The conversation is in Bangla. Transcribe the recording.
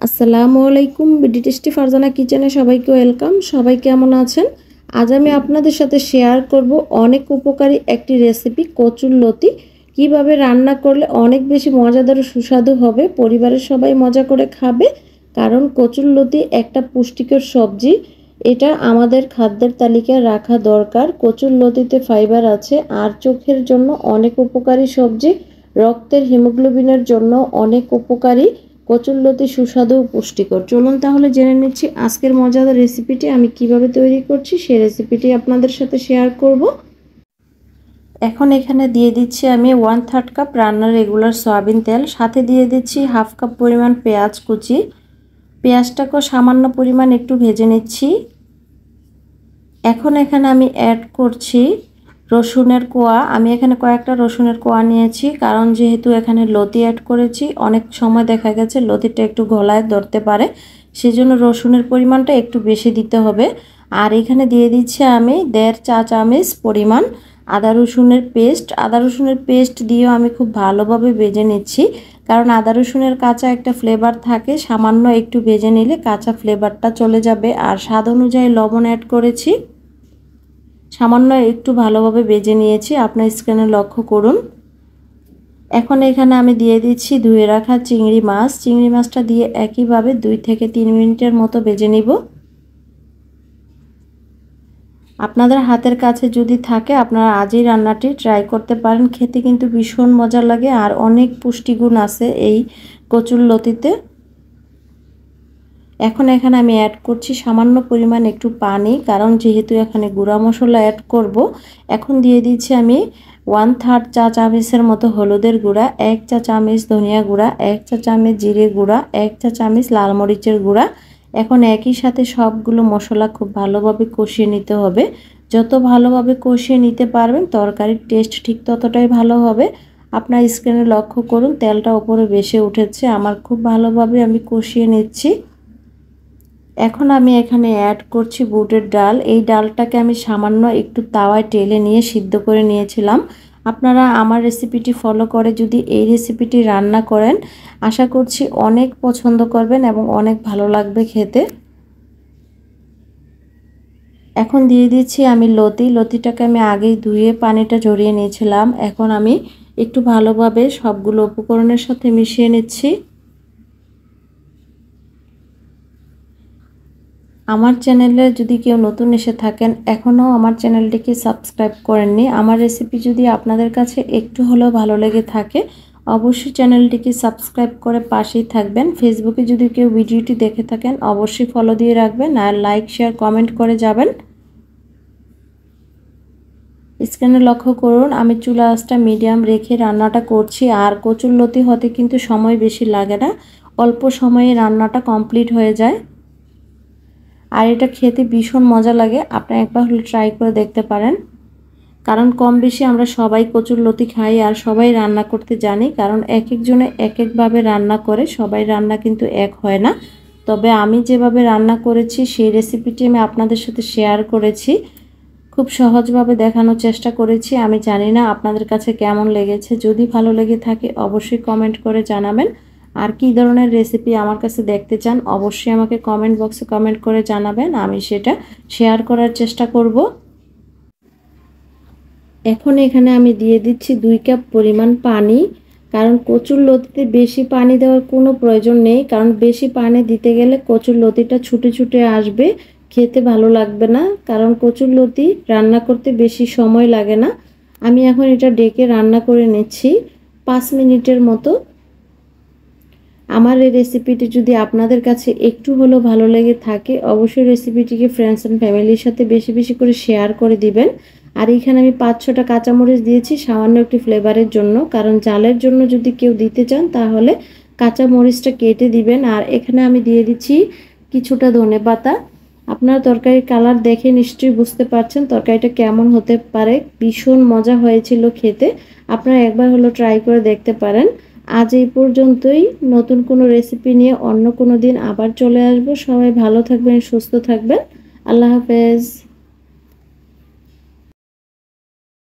আসসালামু আলাইকুম। বিডি টেস্টি ফারজানা কিচেনে সবাইকে ওয়েলকাম। সবাই কেমন আছেন? আজ আমি আপনাদের সাথে শেয়ার করব অনেক উপকারী একটি রেসিপি, কচুরলতি। কিভাবে রান্না করলে অনেক বেশি মজাদার ও সুস্বাদু হবে, পরিবারের সবাই মজা করে খাবে। কারণ কচুরলতি একটা পুষ্টিকর সবজি, এটা আমাদের খাদ্যের তালিকায় রাখা দরকার। কচুরলতিতে ফাইবার আছে আর চোখের জন্য অনেক উপকারী সবজি, রক্তের হিমোগ্লোবিনের জন্য অনেক উপকারী। কচুরলতি সুস্বাদু ও পুষ্টিকর। চলুন তাহলে জেনে নিচ্ছি আজকের মজাদার রেসিপিটি আমি কিভাবে তৈরি করছি। সেই রেসিপিটি আপনাদের সাথে শেয়ার করব। এখন এখানে দিয়ে দিচ্ছি আমি 1/3 কাপ রান্নার রেগুলার সয়াবিন তেল, সাথে দিয়ে দিচ্ছি 1/2 কাপ পরিমাণ পেঁয়াজ কুচি। পেঁয়াজটাকেও সামান্য পরিমাণ একটু ভেজে নিচ্ছি। এখন এখানে আমি অ্যাড করছি রসুনের কোয়া। আমি এখানে কয়েকটা রসুনের কোয়া নিয়েছি, কারণ যেহেতু এখানে লতি অ্যাড করেছি, অনেক সময় দেখা গেছে লতিটা একটু গলায় ধরতে পারে, সেজন্য রসুনের পরিমাণটা একটু বেশি দিতে হবে। আর এখানে দিয়ে দিচ্ছি আমি 1.5 চা চামচ পরিমাণ আদা রসুনের পেস্ট। আদা রসুনের পেস্ট দিয়েও আমি খুব ভালোভাবে ভেজে নিচ্ছি, কারণ আদা রসুনের কাঁচা একটা ফ্লেভার থাকে, সামান্য একটু ভেজে নিলে কাঁচা ফ্লেভারটা চলে যাবে। আর স্বাদ অনুযায়ী লবণ অ্যাড করেছি, সামান্য একটু ভালোভাবে ভেজে নিয়েছি, আপনার স্ক্রিনে লক্ষ্য করুন। এখন এখানে আমি দিয়ে দিচ্ছি ধুয়ে রাখা চিংড়ি মাছ। চিংড়ি মাছটা দিয়ে একইভাবে 2 থেকে 3 মিনিটের মতো ভেজে নিব। আপনাদের হাতের কাছে যদি থাকে আপনারা আজই রান্নাটি ট্রাই করতে পারেন, খেতে কিন্তু ভীষণ মজা লাগে আর অনেক পুষ্টিগুণ আছে এই কচুরলতিতে। এখন এখানে আমি অ্যাড করছি সামান্য পরিমাণ একটু পানি, কারণ যেহেতু এখানে গুঁড়া মশলা অ্যাড করব। এখন দিয়ে দিচ্ছি আমি 1/3 চা চামচের মতো হলুদের গুঁড়া, 1 চা চামচ ধনিয়া গুঁড়া, 1 চা চামচ জিরে গুঁড়া, 1 চা চামচ লাল মরিচের গুঁড়া। এখন একই সাথে সবগুলো মশলা খুব ভালোভাবে কষিয়ে নিতে হবে। যত ভালোভাবে কষিয়ে নিতে পারবেন তরকারির টেস্ট ঠিক ততটাই ভালো হবে। আপনার স্ক্রিনে লক্ষ্য করুন, তেলটা উপরে ভেসে উঠেছে, আমার খুব ভালোভাবে আমি কষিয়ে নিচ্ছি। এখন আমি এখানে অ্যাড করছি বুটের ডাল। এই ডালটাকে আমি সামান্য একটু তাওয়ায় টেলে নিয়ে সিদ্ধ করে নিয়েছিলাম। আপনারা আমার রেসিপিটি ফলো করে যদি এই রেসিপিটি রান্না করেন, আশা করছি অনেক পছন্দ করবেন এবং অনেক ভালো লাগবে খেতে। এখন দিয়ে দিচ্ছি আমি লতিটাকে আমি আগেই ধুয়ে পানিটা ঝরিয়ে নিয়েছিলাম। এখন আমি একটু ভালোভাবে সবগুলো উপকরণের সাথে মিশিয়ে নিচ্ছি। আমার চ্যানেলে যদি কেউ নতুন এসে থাকেন, এখনও আমার চ্যানেলটিকে সাবস্ক্রাইব করেননি, আমার রেসিপি যদি আপনাদের কাছে একটু হলেও ভালো লেগে থাকে, অবশ্যই চ্যানেলটিকে সাবস্ক্রাইব করে পাশেই থাকবেন। ফেসবুকে যদি কেউ ভিডিওটি দেখে থাকেন অবশ্যই ফলো দিয়ে রাখবেন আর লাইক শেয়ার কমেন্ট করে যাবেন। স্ক্রিনে লক্ষ্য করুন, আমি চুলা আঁচটা মিডিয়াম রেখে রান্নাটা করছি। আর কচুরলতি হতে কিন্তু সময় বেশি লাগে না, অল্প সময়ে রান্নাটা কমপ্লিট হয়ে যায় আর এটা খেতে ভীষণ মজা লাগে। আপনি একবার হলে ট্রাই করে দেখতে পারেন, কারণ কম বেশি আমরা সবাই কচুরলতি খাই আর সবাই রান্না করতে জানি, কারণ এক একজনে এক একভাবে রান্না করে, সবাই রান্না কিন্তু এক হয় না। তবে আমি যেভাবে রান্না করেছি সেই রেসিপিটি আমি আপনাদের সাথে শেয়ার করেছি, খুব সহজভাবে দেখানোর চেষ্টা করেছি। আমি জানি না আপনাদের কাছে কেমন লেগেছে, যদি ভালো লেগে থাকে অবশ্যই কমেন্ট করে জানাবেন। আর কী ধরনের রেসিপি আমার কাছে দেখতে চান অবশ্যই আমাকে কমেন্ট বক্সে কমেন্ট করে জানাবেন, আমি সেটা শেয়ার করার চেষ্টা করব। এখন এখানে আমি দিয়ে দিচ্ছি 2 কাপ পরিমাণ পানি, কারণ কচুরলতিতে বেশি পানি দেওয়ার কোনো প্রয়োজন নেই, কারণ বেশি পানি দিতে গেলে কচুরলতিটা ছুটে ছুটে আসবে, খেতে ভালো লাগবে না। কারণ কচুরলতি রান্না করতে বেশি সময় লাগে না। আমি এখন এটা ডেকে রান্না করে নিচ্ছি 5 মিনিটের মতো। আমার এই রেসিপিটি যদি আপনাদের কাছে একটু হলেও ভালো লেগে থাকে অবশ্যই রেসিপিটিকে ফ্রেন্ডস অ্যান্ড ফ্যামিলির সাথে বেশি বেশি করে শেয়ার করে দিবেন। আর এখানে আমি 5-6টা কাঁচামরিচ দিয়েছি সামান্য একটু ফ্লেভারের জন্য, কারণ জালের জন্য যদি কেউ দিতে চান তাহলে কাঁচামরিচটা কেটে দিবেন। আর এখানে আমি দিয়ে দিচ্ছি কিছুটা ধনেপাতা। আপনারা তরকারির কালার দেখে নিশ্চয়ই বুঝতে পারছেন তরকারিটা কেমন হতে পারে, ভীষণ মজা হয়েছিল খেতে। আপনারা একবার হলো ট্রাই করে দেখতে পারেন। আজ এই পর্যন্তই, নতুন কোনো রেসিপি নিয়ে অন্য কোনো দিন আবার চলে আসবো। সবাই ভালো থাকবেন, সুস্থ থাকবেন। আল্লাহ হাফেজ।